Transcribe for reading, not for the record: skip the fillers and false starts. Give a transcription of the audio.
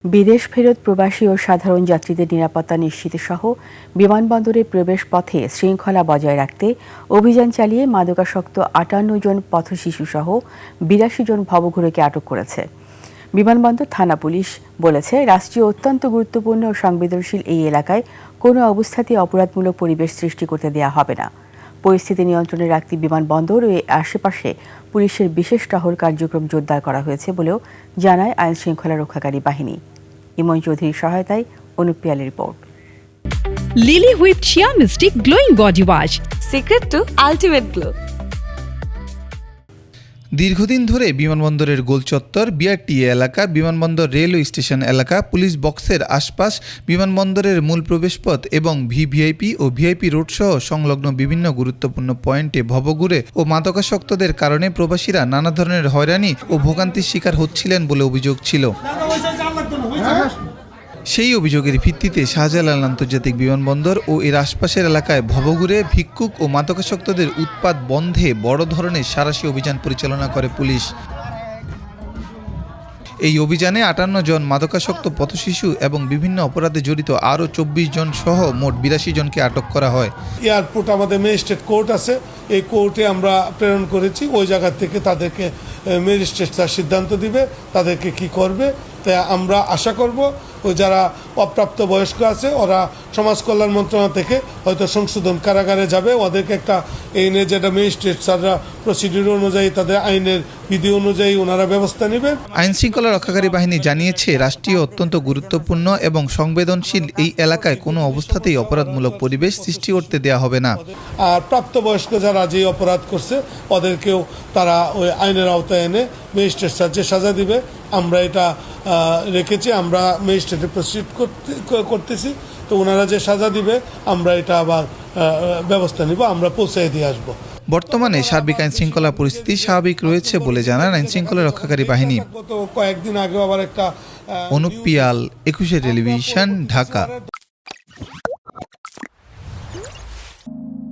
বিদেশ ফেরত প্রবাসী ও সাধারণ যাত্রীদের নিরাপত্তা নিশ্চিত সহ বিমানবন্দরে প্রবেশ পথে শৃঙ্খলা বজায় রাখতে অভিযান চালিয়ে মাদকাসক্ত ৫৮ জন পথশিশু সহ ৮২ জন ভবঘুরেকে আটক করেছে বিমানবন্দর থানা পুলিশ। বলেছে, রাষ্ট্রীয় অত্যন্ত গুরুত্বপূর্ণ ও সংবেদনশীল এই এলাকায় কোনো অবস্থাতেই অপরাধমূলক পরিবেশ সৃষ্টি করতে দেওয়া হবে না। পরিস্থিতি নিয়ন্ত্রণে রাখতে বিমানবন্দর ও আশেপাশে পুলিশের বিশেষ টহল কার্যক্রম জোরদার করা হয়েছে বলেও জানায় আইন শৃঙ্খলা রক্ষাকারী বাহিনী। ইমন চৌধুরীর সহায়তায় অনুপ পিয়ালের রিপোর্ট। Lily whip chia misty glowing body wash, secret to ultimate glow. দীর্ঘদিন ধরে বিমানবন্দরের গোলচত্বর, বিআরটিএ এলাকা, বিমানবন্দর রেলওয়ে স্টেশন এলাকা, পুলিশ বক্সের আশপাশ, বিমানবন্দরের মূল প্রবেশপথ এবং ভিভিআইপি ও ভিআইপি রোড সহ সংলগ্ন বিভিন্ন গুরুত্বপূর্ণ পয়েন্টে ভবঘুরে ও মাদকাসক্তদের কারণে প্রবাসীরা নানা ধরনের হয়রানি ও ভোগান্তির শিকার হচ্ছিলেন বলে অভিযোগ ছিল। সেই অভিযোগের ভিত্তিতে শাহজালাল আন্তর্জাতিক বিমানবন্দর ও এর আশপাশের এলাকায় ভবঘুরে ভিক্ষুক ও মাদকাসক্তদের উৎপাত বন্ধে বড় ধরনের সাঁড়াশি অভিযান পরিচালনা করে পুলিশ। এই অভিযানে ৫৮ জন মাদকাসক্ত পথশিশু এবং বিভিন্ন অপরাধে জড়িত আরও ২৪ জন সহ মোট ৮২ জনকে আটক করা হয়। এয়ারপোর্ট আমাদের ম্যাজিস্ট্রেট কোর্ট আছে, এই কোর্টে আমরা প্রেরণ করেছি। ওই জায়গা থেকে তাদেরকে ম্যাজিস্ট্রেট তার সিদ্ধান্ত দিবে তাদেরকে কি করবে। তাই আমরা আশা করব ওই যারা অপ্রাপ্ত বয়স্ক আছে ওরা সমাজ কল্যাণ মন্ত্রণালয় থেকে হয়তো সংশোধন কারাগারে যাবে। ওদেরকে একটা আইনে যেটা ম্যাজিস্ট্রেট স্যাররা প্রসিডিউর অনুযায়ী তাদের আইনের বিধি অনুযায়ী ওনারা ব্যবস্থা নেবেন। আইন শৃঙ্খলা রক্ষাকারী বাহিনী জানিয়েছে, রাষ্ট্রীয় অত্যন্ত গুরুত্বপূর্ণ এবং সংবেদনশীল এই এলাকায় কোনো অবস্থাতেই অপরাধমূলক পরিবেশ সৃষ্টি করতে দেওয়া হবে না। আর প্রাপ্তবয়স্ক যারা যে অপরাধ করছে ওদেরকেও তারা ওই আইনের আওতায় এনে ম্যাজিস্ট্রেট স্যার যে সাজা দিবে আমরা এটা রেখেছি। আমরা ম্যাজিস্ট্রেটে প্রসিড করতেছি, তো ওনারা যে সাজা দিবে আমরা এটা আবার ব্যবস্থা নিব, আমরা পৌঁছায় দিয়ে আসবো। বর্তমানে সার্বিক আইন শৃঙ্খলা পরিস্থিতি স্বাভাবিক রয়েছে বলে জানান আইন শৃঙ্খলা রক্ষাকারী বাহিনী। গত কয়েকদিন আগে আবার একটা অনুপ পিয়াল, ২১ টেলিভিশন, ঢাকা।